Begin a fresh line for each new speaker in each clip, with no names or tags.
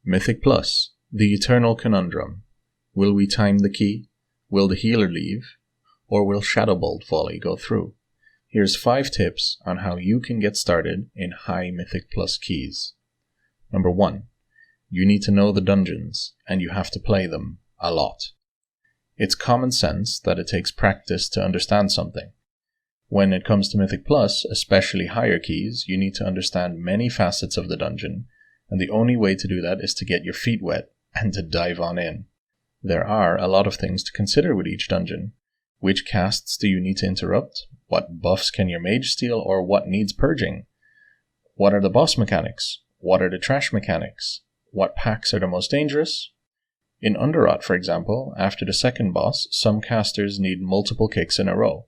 Mythic Plus, the eternal conundrum. Will we time the key? Will the healer leave? Or will Shadow Bolt Volley go through? Here's 5 tips on how you can get started in high Mythic Plus keys. Number 1. You need to know the dungeons, and you have to play them a lot. It's common sense that it takes practice to understand something. When it comes to Mythic Plus, especially higher keys, you need to understand many facets of the dungeon, and the only way to do that is to get your feet wet and to dive on in. There are a lot of things to consider with each dungeon. Which casts do you need to interrupt? What buffs can your mage steal, or what needs purging? What are the boss mechanics? What are the trash mechanics? What packs are the most dangerous? In Underrot, for example, after the second boss, some casters need multiple kicks in a row.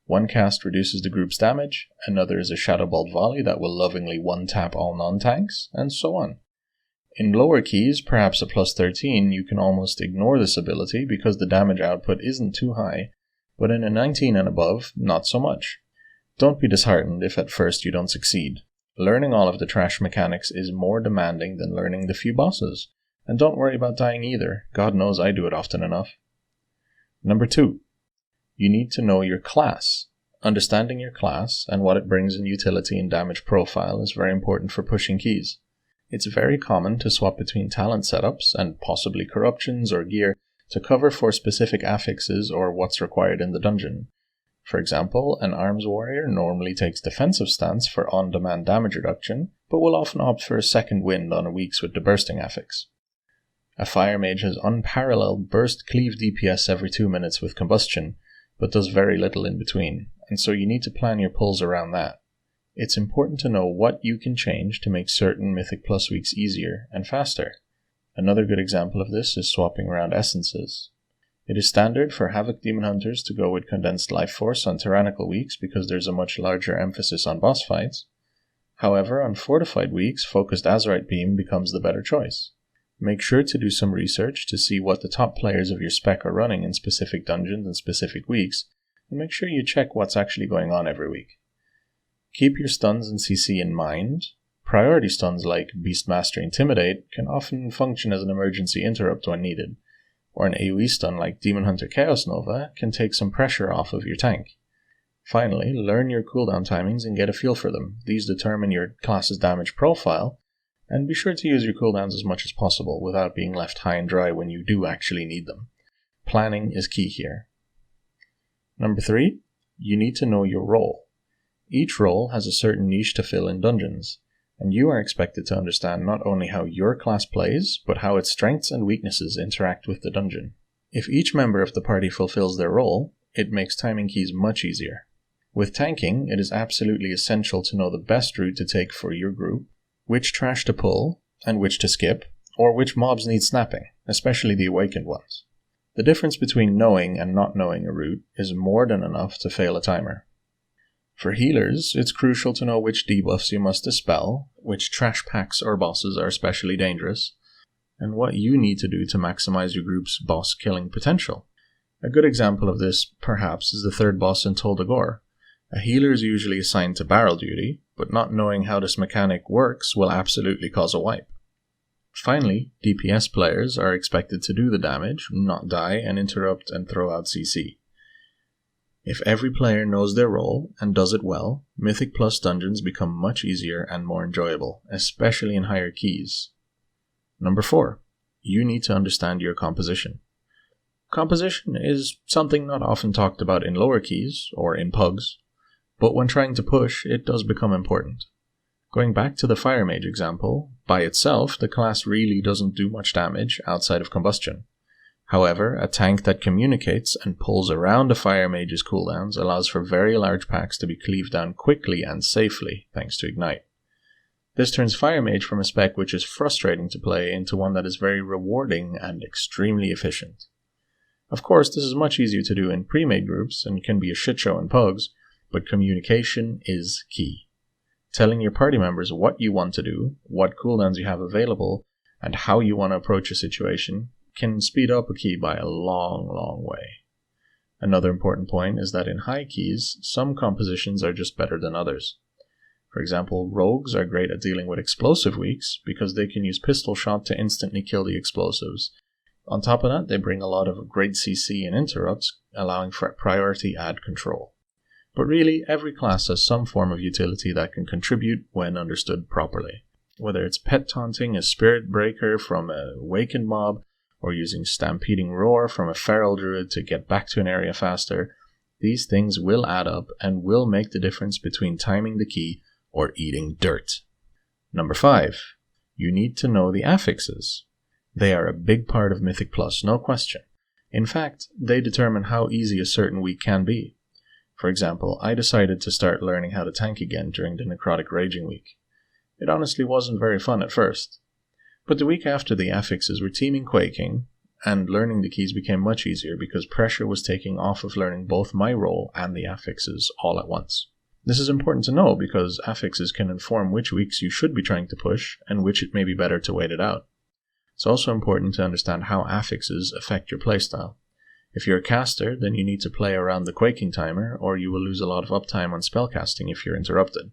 One cast reduces the group's damage, another is a Shadow Bolt Volley that will lovingly one-tap all non-tanks, and so on. In lower keys, perhaps a plus 13, you can almost ignore this ability because the damage output isn't too high, but in a 19 and above, not so much. Don't be disheartened if at first you don't succeed. Learning all of the trash mechanics is more demanding than learning the few bosses, and don't worry about dying either. God knows I do it often enough. Number 2. You need to know your class. Understanding your class and what it brings in utility and damage profile is very important for pushing keys. It's very common to swap between talent setups and possibly corruptions or gear to cover for specific affixes or what's required in the dungeon. For example, an arms warrior normally takes defensive stance for on-demand damage reduction, but will often opt for a second wind on weeks with the bursting affix. A fire mage has unparalleled burst cleave DPS every 2 minutes with combustion, but does very little in between, and so you need to plan your pulls around that. It's important to know what you can change to make certain Mythic Plus weeks easier and faster. Another good example of this is swapping around essences. It is standard for Havoc Demon Hunters to go with Condensed Life Force on Tyrannical weeks because there's a much larger emphasis on boss fights. However, on Fortified weeks, Focused Azerite Beam becomes the better choice. Make sure to do some research to see what the top players of your spec are running in specific dungeons and specific weeks, and make sure you check what's actually going on every week. Keep your stuns and CC in mind. Priority stuns like Beastmaster Intimidate can often function as an emergency interrupt when needed, or an AoE stun like Demon Hunter Chaos Nova can take some pressure off of your tank. Finally, learn your cooldown timings and get a feel for them. These determine your class's damage profile, and be sure to use your cooldowns as much as possible without being left high and dry when you do actually need them. Planning is key here. Number 3, you need to know your role. Each role has a certain niche to fill in dungeons, and you are expected to understand not only how your class plays, but how its strengths and weaknesses interact with the dungeon. If each member of the party fulfills their role, it makes timing keys much easier. With tanking, it is absolutely essential to know the best route to take for your group, which trash to pull, and which to skip, or which mobs need snapping, especially the awakened ones. The difference between knowing and not knowing a route is more than enough to fail a timer. For healers, it's crucial to know which debuffs you must dispel, which trash packs or bosses are especially dangerous, and what you need to do to maximize your group's boss killing potential. A good example of this, perhaps, is the third boss in Tol Dagor. A healer is usually assigned to barrel duty, but not knowing how this mechanic works will absolutely cause a wipe. Finally, DPS players are expected to do the damage, not die and interrupt and throw out CC. If every player knows their role and does it well, Mythic Plus dungeons become much easier and more enjoyable, especially in higher keys. Number 4. You need to understand your composition. Composition is something not often talked about in lower keys, or in pugs, but when trying to push, it does become important. Going back to the Fire Mage example, by itself, the class really doesn't do much damage outside of combustion. However, a tank that communicates and pulls around a Fire Mage's cooldowns allows for very large packs to be cleaved down quickly and safely, thanks to Ignite. This turns Fire Mage from a spec which is frustrating to play into one that is very rewarding and extremely efficient. Of course, this is much easier to do in pre-made groups and can be a shit show in pugs, but communication is key. Telling your party members what you want to do, what cooldowns you have available, and how you want to approach a situation can speed up a key by a long, long way. Another important point is that in high keys, some compositions are just better than others. For example, rogues are great at dealing with explosive weaks because they can use pistol shot to instantly kill the explosives. On top of that, they bring a lot of great CC and interrupts, allowing for priority ad control. But really, every class has some form of utility that can contribute when understood properly. Whether it's pet taunting a spirit breaker from a awakened mob, or using stampeding roar from a feral druid to get back to an area faster, these things will add up and will make the difference between timing the key or eating dirt. Number 5. You need to know the affixes. They are a big part of Mythic Plus, no question. In fact, they determine how easy a certain week can be. For example, I decided to start learning how to tank again during the Necrotic Raging week. It honestly wasn't very fun at first. But the week after the affixes were teaming Quaking, and learning the keys became much easier because pressure was taking off of learning both my role and the affixes all at once. This is important to know because affixes can inform which weeks you should be trying to push and which it may be better to wait it out. It's also important to understand how affixes affect your playstyle. If you're a caster, then you need to play around the Quaking timer, or you will lose a lot of uptime on spellcasting if you're interrupted.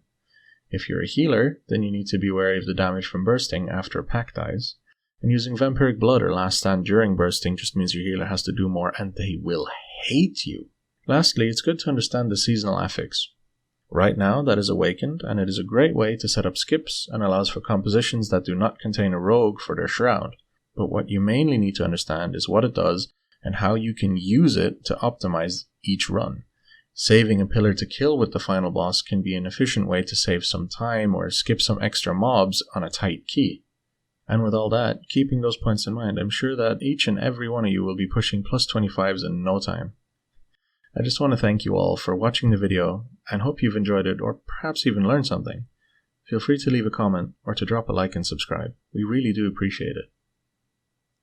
If you're a healer, then you need to be wary of the damage from bursting after a pack dies, and using Vampiric Blood or Last Stand during bursting just means your healer has to do more and they will hate you. Lastly, it's good to understand the seasonal affix. Right now, that is Awakened, and it is a great way to set up skips and allows for compositions that do not contain a rogue for their shroud. But what you mainly need to understand is what it does and how you can use it to optimize each run. Saving a pillar to kill with the final boss can be an efficient way to save some time or skip some extra mobs on a tight key. And with all that, keeping those points in mind, I'm sure that each and every one of you will be pushing plus 25s in no time. I just want to thank you all for watching the video and hope you've enjoyed it or perhaps even learned something. Feel free to leave a comment or to drop a like and subscribe. We really do appreciate it.